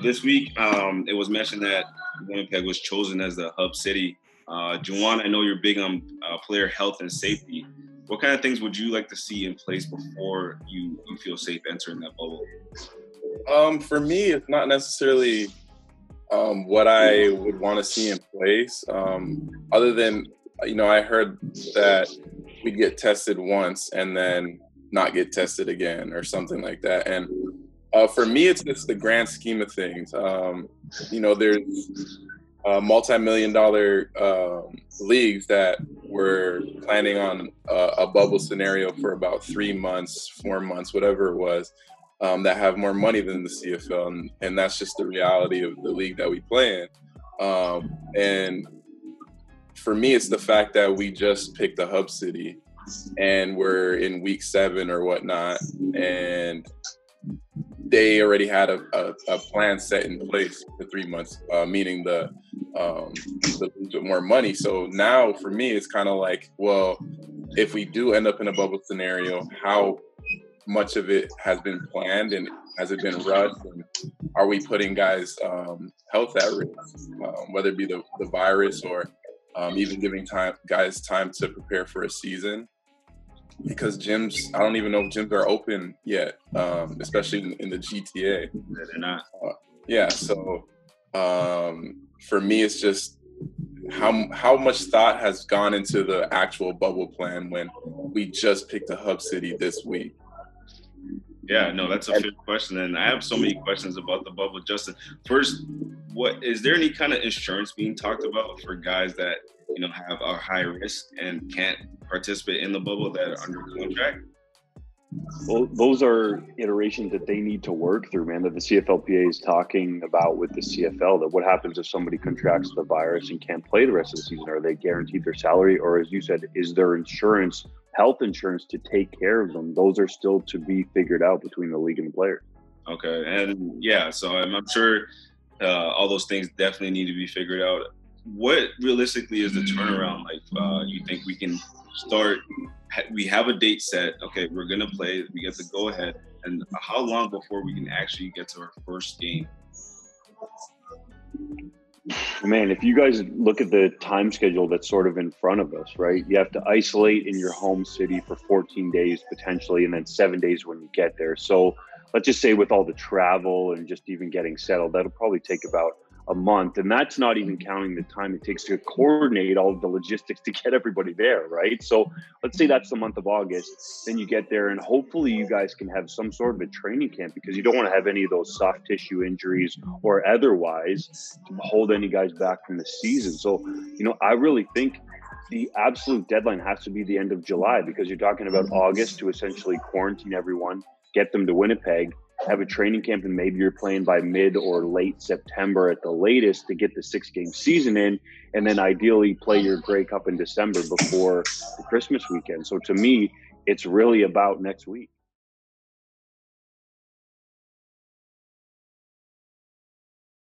This week it was mentioned that Winnipeg was chosen as the hub city. Juwan, I know you're big on player health and safety. What kind of things would you like to see in place before you feel safe entering that bubble? For me, it's not necessarily what I would want to see in place. Other than, I heard that we'd get tested once and then not get tested again or something like that. And for me, it's just the grand scheme of things. There's multi-million-dollar leagues that were planning on a bubble scenario for about 3 months, 4 months, whatever it was, that have more money than the CFL. And that's just the reality of the league that we play in. And for me, it's the fact that we just picked a hub city and we're in week 7 or whatnot. And they already had a plan set in place for 3 months, meaning the leagues with more money. So now for me, it's kind of like, well, if we do end up in a bubble scenario, how much of it has been planned and has it been rushed? And are we putting guys' health at risk, whether it be the virus or even giving guys time to prepare for a season? Because gyms, I don't even know if gyms are open yet, especially in the GTA. They're not. So for me, it's just how much thought has gone into the actual bubble plan when we just picked a hub city this week. Yeah, no, that's a fair question. And I have so many questions about the bubble. Justin, first, is there any kind of insurance being talked about for guys that, have a high risk and can't participate in the bubble that are under contract? Well, those are iterations that they need to work through, man, that the CFLPA is talking about with the CFL, that what happens if somebody contracts the virus and can't play the rest of the season? Are they guaranteed their salary? Or as you said, is there insurance, health insurance to take care of them? Those are still to be figured out between the league and the players. Okay. And so I'm sure all those things definitely need to be figured out. What realistically is the turnaround like? You think we can start, we have a date set, okay, we're going to play, we get the go ahead, and how long before we can actually get to our first game? Man, if you guys look at the time schedule that's sort of in front of us, right? You have to isolate in your home city for 14 days potentially, and then 7 days when you get there. So let's just say with all the travel and just even getting settled, that'll probably take about a month. And that's not even counting the time it takes to coordinate all of the logistics to get everybody there, right? So let's say that's the month of August. Then you get there and hopefully you guys can have some sort of a training camp, because you don't want to have any of those soft tissue injuries or otherwise to hold any guys back from the season. So, I really think the absolute deadline has to be the end of July, because you're talking about August to essentially quarantine everyone, get them to Winnipeg, have a training camp, and maybe you're playing by mid or late September at the latest to get the 6-game season in, and then ideally play your Grey Cup in December before the Christmas weekend. So to me, it's really about next week.